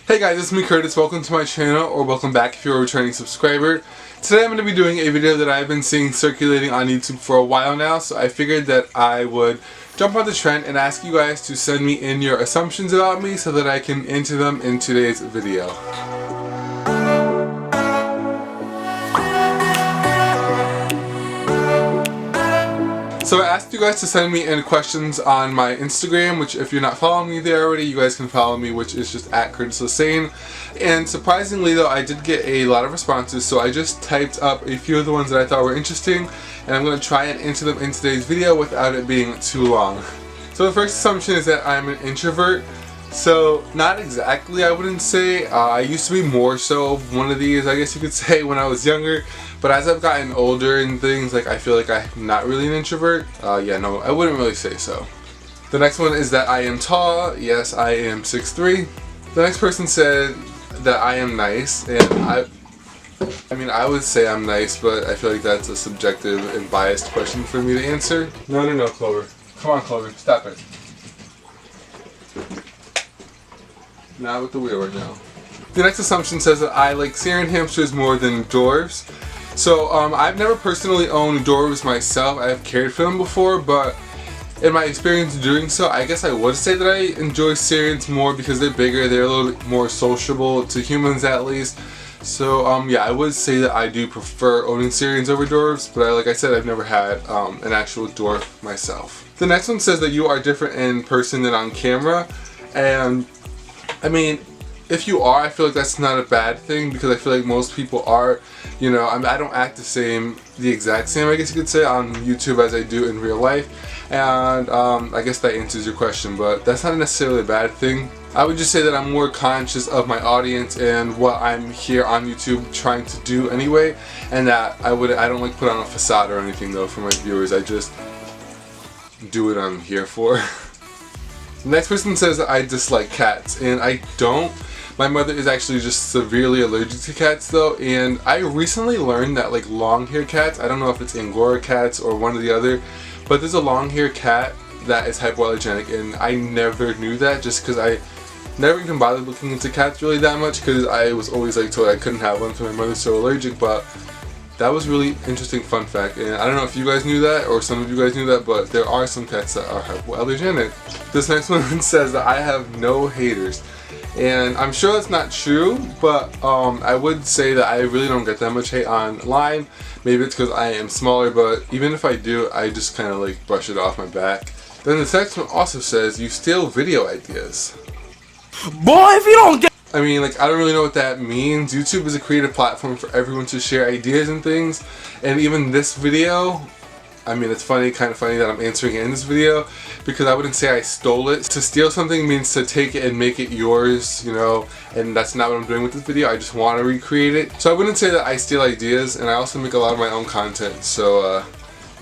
Hey guys, it's me Curtis. Welcome to my channel, or welcome back if you're a returning subscriber. Today I'm going to be doing a video that I've been seeing circulating on YouTube for a while now, so I figured that I would jump on the trend and ask you guys to send me in your assumptions about me so that I can enter them in today's video. So I asked you guys to send me in questions on my Instagram, which if you're not following me there already, you guys can follow me, which is just at Curtis Lasane. And surprisingly though, I did get a lot of responses, so I just typed up a few of the ones that I thought were interesting, and I'm going to try and enter them in today's video without it being too long. So the first assumption is that I'm an introvert. So not exactly, I wouldn't say. I used to be more so one of these, I guess you could say, when I was younger. But as I've gotten older and things, like I feel like I'm not really an introvert. Yeah, no, I wouldn't really say so. The next one is that I am tall. Yes, I am 6'3". The next person said that I am nice, and I mean, I would say I'm nice, but I feel like that's a subjective and biased question for me to answer. No, Clover. Come on, Clover, stop it. Not with the wheel right now. The next assumption says that I like Searing Hamsters more than Dwarves. So I've never personally owned Dwarves myself. I have cared for them before, but in my experience doing so, I guess I would say that I enjoy Searings more because they're bigger, they're a little bit more sociable to humans at least. So yeah, I would say that I do prefer owning Searings over Dwarves, but like I said, I've never had an actual dwarf myself. The next one says that you are different in person than on camera, and I mean, if you are, I feel like that's not a bad thing because I feel like most people are, you know, I don't act the exact same, I guess you could say, on YouTube as I do in real life. And I guess that answers your question, but that's not necessarily a bad thing. I would just say that I'm more conscious of my audience and what I'm here on YouTube trying to do anyway, and that I don't like put on a facade or anything though for my viewers. I just do what I'm here for. The next person says that I dislike cats, and I don't. My mother is actually just severely allergic to cats though, and I recently learned that like long-haired cats, I don't know if it's Angora cats or one or the other, but there's a long-haired cat that is hypoallergenic, and I never knew that just because I never even bothered looking into cats really that much because I was always like told I couldn't have one because my mother's so allergic. But that was really interesting fun fact, and I don't know if you guys knew that or some of you guys knew that, but there are some cats that are hypoallergenic. This next one says that I have no haters. And I'm sure that's not true, but I would say that I really don't get that much hate online. Maybe it's because I am smaller, but even if I do, I just kind of like brush it off my back. Then the next one also says, you steal video ideas. Boy, if you don't get... I mean, like, I don't really know what that means. YouTube is a creative platform for everyone to share ideas and things. And even this video, I mean, it's funny, kind of funny that I'm answering it in this video because I wouldn't say I stole it. To steal something means to take it and make it yours, you know, and that's not what I'm doing with this video. I just want to recreate it. So I wouldn't say that I steal ideas, and I also make a lot of my own content. So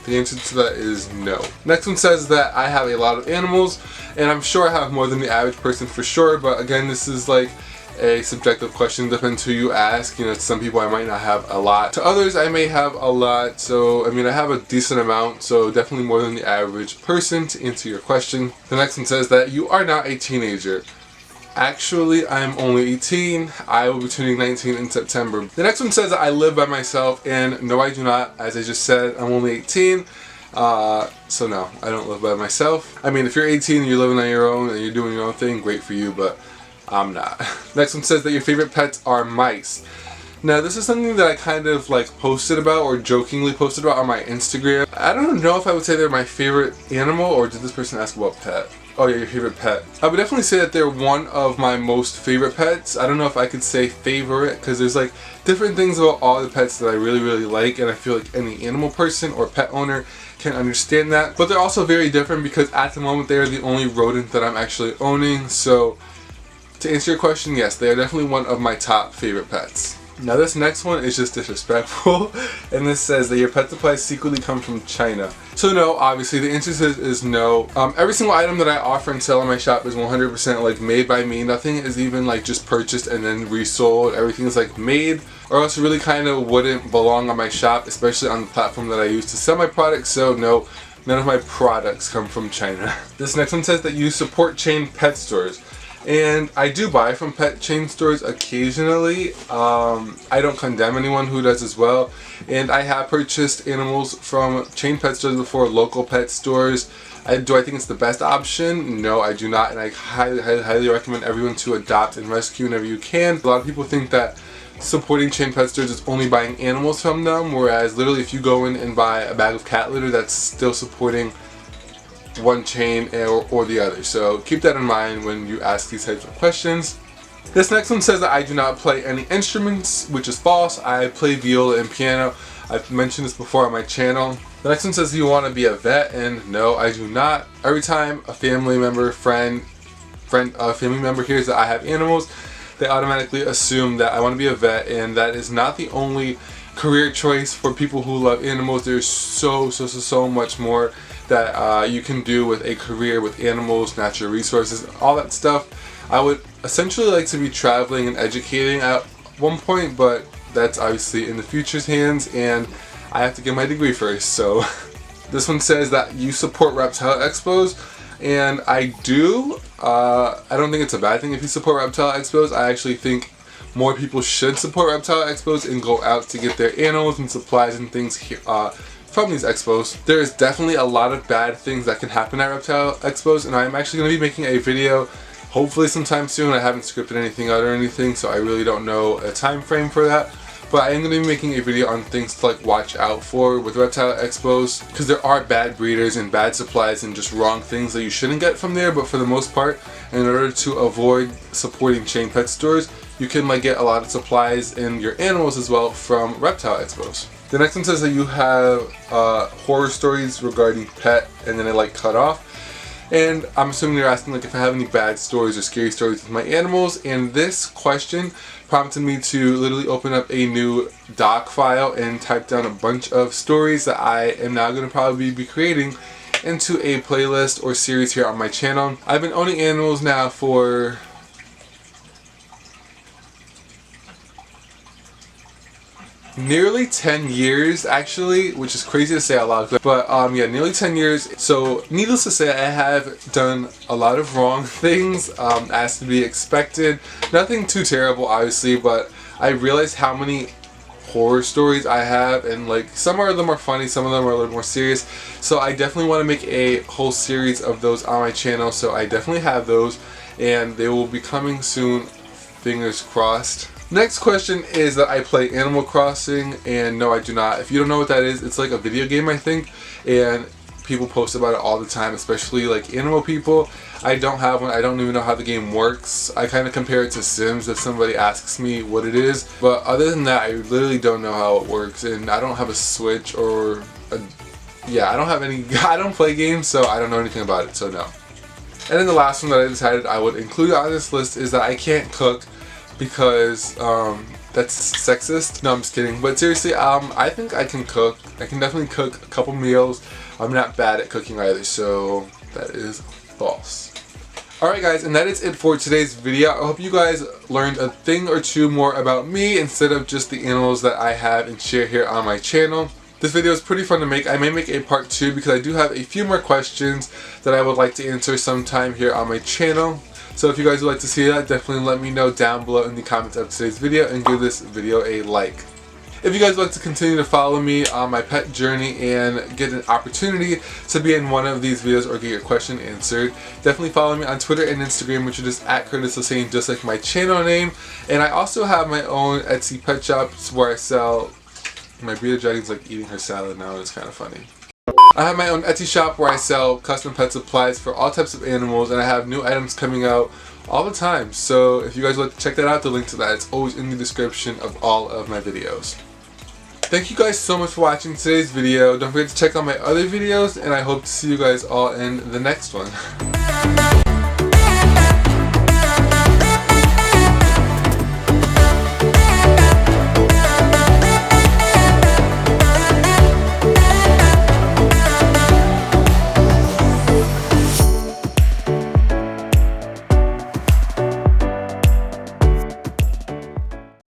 the answer to that is no. Next one says that I have a lot of animals, and I'm sure I have more than the average person for sure, but again, this is like a subjective question, depends who you ask. You know, to some people I might not have a lot, to others I may have a lot. So I mean, I have a decent amount, so definitely more than the average person, to answer your question. The next one says that you are not a teenager. Actually, I'm only 18. I will be turning 19 in September. The next one says that I live by myself, and no, I do not. As I just said, I'm only 18. So no, I don't live by myself. I mean, if you're 18 and you're living on your own and you're doing your own thing, great for you, but I'm not. Next one says that your favorite pets are mice. Now this is something that I kind of like posted about or jokingly posted about on my Instagram. I don't know if I would say they're my favorite animal, or did this person ask about pet? Oh yeah, your favorite pet. I would definitely say that they're one of my most favorite pets. I don't know if I could say favorite because there's like different things about all the pets that I really like, and I feel like any animal person or pet owner can understand that. But they're also very different because at the moment they are the only rodent that I'm actually owning. So to answer your question, yes, they are definitely one of my top favorite pets. Now this next one is just disrespectful, and this says that your pet supplies secretly come from China. So no, obviously the answer is no. Every single item that I offer and sell in my shop is 100% like made by me. Nothing is even like just purchased and then resold. Everything is like made, or else it really kind of wouldn't belong on my shop, especially on the platform that I use to sell my products. So no, none of my products come from China. This next one says that you support chain pet stores. And I do buy from pet chain stores occasionally. I don't condemn anyone who does as well. And I have purchased animals from chain pet stores before, local pet stores. Do I think it's the best option? No, I do not. And I highly recommend everyone to adopt and rescue whenever you can. A lot of people think that supporting chain pet stores is only buying animals from them, whereas literally if you go in and buy a bag of cat litter, that's still supporting one chain or the other. So keep that in mind when you ask these types of questions. This next one says that I do not play any instruments, which is false. I play viola and piano. I've mentioned this before on my channel. The next one says, do you want to be a vet? And no, I do not. Every time a family member, family member hears that I have animals, they automatically assume that I want to be a vet, and that is not the only career choice for people who love animals. There's so much more that you can do with a career with animals, natural resources, all that stuff. I would essentially like to be traveling and educating at one point, but that's obviously in the future's hands, and I have to get my degree first. So this one says that you support reptile expos, and I do. I don't think it's a bad thing if you support reptile expos. I actually think more people should support reptile expos and go out to get their animals and supplies and things from these expos. There is definitely a lot of bad things that can happen at reptile expos, and I'm actually going to be making a video hopefully sometime soon. I haven't scripted anything out or anything, so I really don't know a time frame for that. But I am going to be making a video on things to like watch out for with reptile expos, because there are bad breeders and bad supplies and just wrong things that you shouldn't get from there. But for the most part, in order to avoid supporting chain pet stores, you can like get a lot of supplies and your animals as well from reptile expos. The next one says that you have horror stories regarding pet, and then it like cut off. And I'm assuming you're asking like if I have any bad stories or scary stories with my animals. And this question prompted me to literally open up a new doc file and type down a bunch of stories that I am now going to probably be creating into a playlist or series here on my channel. I've been owning animals now for nearly 10 years actually, which is crazy to say out loud, but yeah, nearly 10 years. So needless to say, I have done a lot of wrong things, as to be expected. Nothing too terrible obviously, but I realized how many horror stories I have, and like some of them are funny, some of them are a little more serious. So I definitely want to make a whole series of those on my channel, so I definitely have those, and they will be coming soon, fingers crossed. Next question is that I play Animal Crossing, and no, I do not. If you don't know what that is, it's like a video game, I think, and people post about it all the time, especially like animal people. I don't have one. I don't even know how the game works. I kind of compare it to Sims if somebody asks me what it is, but other than that, I literally don't know how it works, and I don't have a Switch or yeah, I don't have any. I don't play games, so I don't know anything about it, so no. And then the last one that I decided I would include on this list is that I can't cook, because that's sexist. No, I'm just kidding. But seriously, I think I can cook. I can definitely cook a couple meals. I'm not bad at cooking either, so that is false. Alright guys, and that is it for today's video. I hope you guys learned a thing or two more about me instead of just the animals that I have and share here on my channel. This video is pretty fun to make. I may make a part 2 because I do have a few more questions that I would like to answer sometime here on my channel. So if you guys would like to see that, definitely let me know down below in the comments of today's video, and give this video a like. If you guys would like to continue to follow me on my pet journey and get an opportunity to be in one of these videos or get your question answered, definitely follow me on Twitter and Instagram, which are just at Curtis Lasane, just like my channel name. And I also have my own Etsy pet shops where I sell. My breeder dragon's like eating her salad now. It's kind of funny. I have my own Etsy shop where I sell custom pet supplies for all types of animals, and I have new items coming out all the time. So if you guys would like to check that out, the link to that is always in the description of all of my videos. Thank you guys so much for watching today's video. Don't forget to check out my other videos, and I hope to see you guys all in the next one.